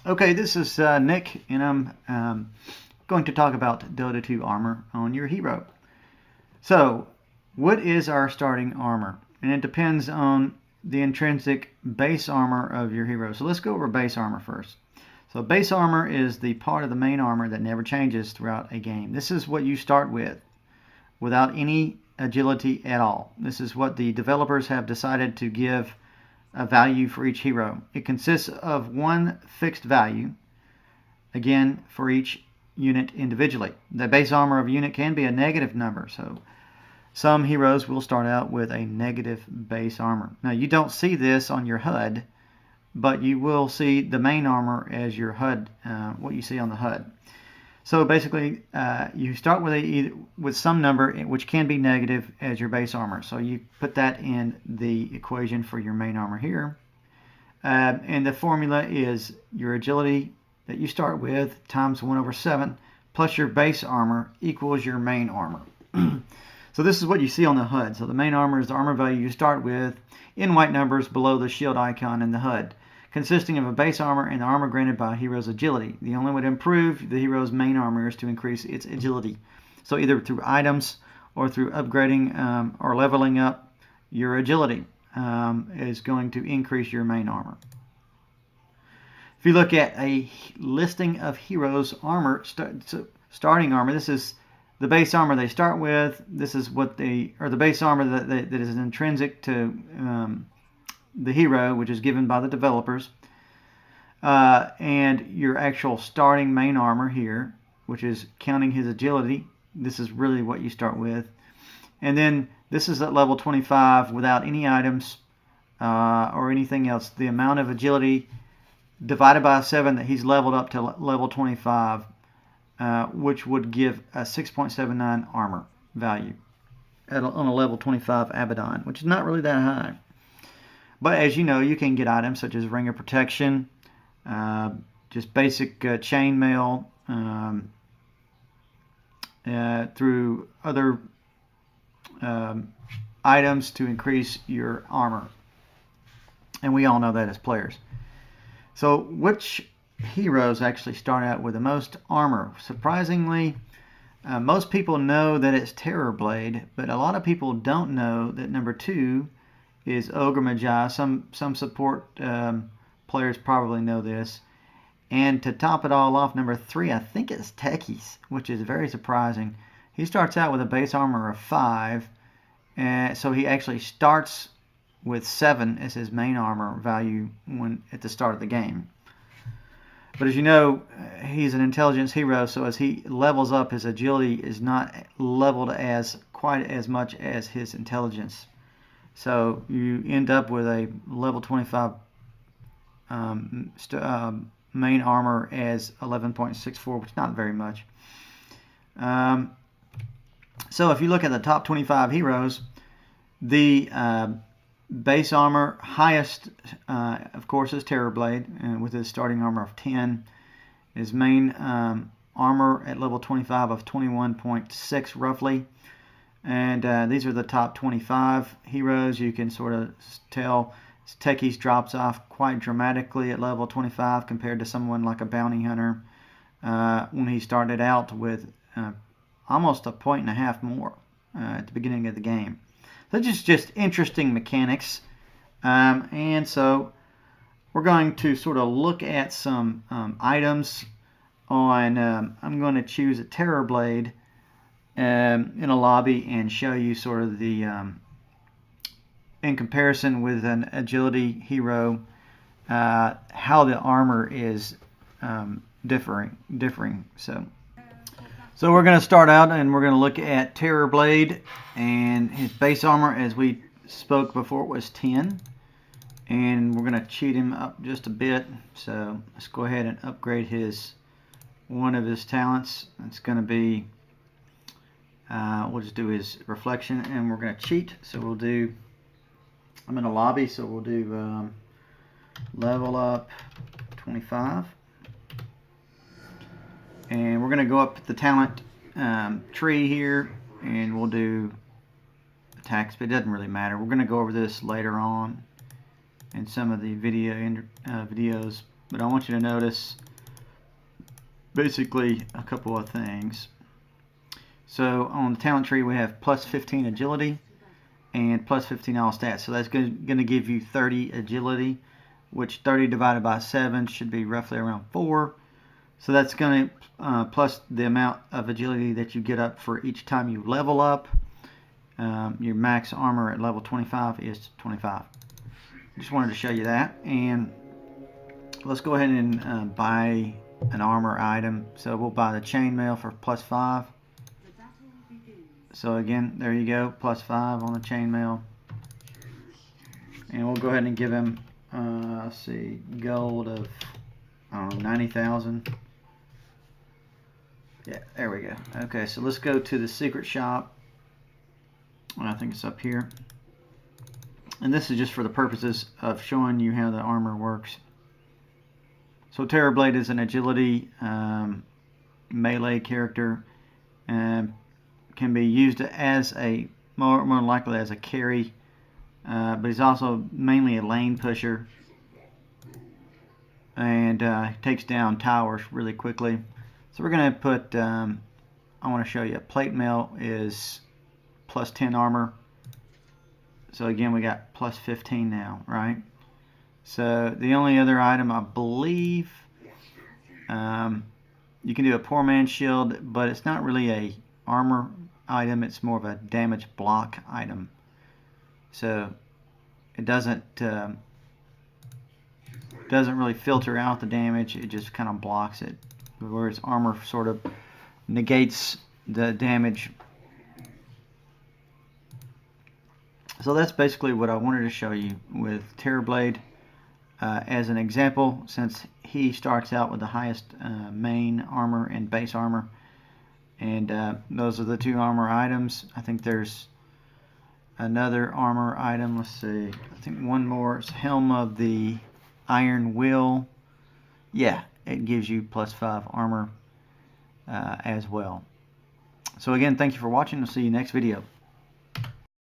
Okay, this is Nick, and I'm going to talk about Dota 2 armor on your hero. So, what is our starting armor? And it depends on the intrinsic base armor of your hero. So let's go over base armor first. So base armor is the part of the main armor that never changes throughout a game. This is what you start with, without any agility at all. This is what the developers have decided to give a value for each hero. It consists of one fixed value, again, for each unit individually. The base armor of a unit can be a negative number, so some heroes will start out with a negative base armor. Now, you don't see this on your HUD, but you will see the main armor as your HUD, what you see on the HUD. So basically, you start with some number which can be negative as your base armor. So you put that in the equation for your main armor here. And the formula is your agility that you start with times 1/7 plus your base armor equals your main armor. So this is what you see on the HUD. So the main armor is the armor value you start with in white numbers below the shield icon in the HUD, consisting of a base armor and the armor granted by a hero's agility. The only way to improve the hero's main armor is to increase its agility. So either through items or through upgrading or leveling up your agility is going to increase your main armor. If you look at a listing of heroes' armor, starting armor, this is the base armor they start with. This is what the base armor that is intrinsic to the hero, which is given by the developers, and your actual starting main armor here, which is counting his agility. This is really what you start with. And then this is at level 25 without any items or anything else. The amount of agility divided by 7 that he's leveled up to level 25, which would give a 6.79 armor value on a level 25 Abaddon, which is not really that high. But as you know, you can get items such as Ring of Protection, just basic chainmail, through other items to increase your armor. And we all know that as players. So which heroes actually start out with the most armor? Surprisingly, most people know that it's Terrorblade, but a lot of people don't know that number 2 is Ogre Magi. Some support players probably know this. And to top it all off, number 3, I think it's Techies, which is very surprising. He starts out with a base armor of 5, so he actually starts with 7 as his main armor value at the start of the game. But as you know, he's an intelligence hero, so as he levels up, his agility is not leveled quite as much as his intelligence. So you end up with a level 25 main armor as 11.64, which is not very much. So if you look at the top 25 heroes, the base armor highest, of course, is Terrorblade, with his starting armor of 10. His main armor at level 25 of 21.6 roughly. And these are the top 25 heroes. You can sort of tell Techies drops off quite dramatically at level 25 compared to someone like a bounty hunter when he started out with almost a point and a half more at the beginning of the game. So just interesting mechanics. And so we're going to sort of look at some items on, I'm going to choose a Terrorblade in a lobby and show you sort of the, in comparison with an agility hero, how the armor is differing. So we're going to start out and we're going to look at Terrorblade, and his base armor, as we spoke before, was 10. And we're going to cheat him up just a bit. So let's go ahead and upgrade one of his talents. It's going to be, we'll just do his reflection, and we're going to cheat. So we'll do, I'm in a lobby, so we'll do level up 25. And we're going to go up the talent tree here, and we'll do attacks, but it doesn't really matter. We're going to go over this later on in some of the videos, but I want you to notice basically a couple of things. So on the talent tree we have plus 15 agility and plus 15 all stats. So that's going to give you 30 agility, which 30 divided by 7 should be roughly around 4. So that's going to plus the amount of agility that you get up for each time you level up. Your max armor at level 25 is 25. Just wanted to show you that. And let's go ahead and buy an armor item. So we'll buy the chainmail for plus 5. So again, there you go, plus 5 on the chainmail. And we'll go ahead and give him, let's see, gold of, I don't know, 90,000. Yeah, there we go. Okay, so let's go to the secret shop. I think it's up here. And this is just for the purposes of showing you how the armor works. So Terrorblade is an agility melee character, and can be used as a more likely as a carry, but he's also mainly a lane pusher, and takes down towers really quickly. So we're going to put, I want to show you, plate mail is plus 10 armor. So again, we got plus 15 now, right? So the only other item, I believe, you can do a poor man's shield, but it's not really a armor item, it's more of a damage block item. So it doesn't really filter out the damage, it just kind of blocks it, whereas armor sort of negates the damage. So that's basically what I wanted to show you with Terrorblade as an example, since he starts out with the highest main armor and base armor. And those are the two armor items. I think there's another armor item. Let's see. I think one more is Helm of the Iron Will. Yeah, it gives you plus 5 armor as well. So again, thank you for watching. I'll see you next video.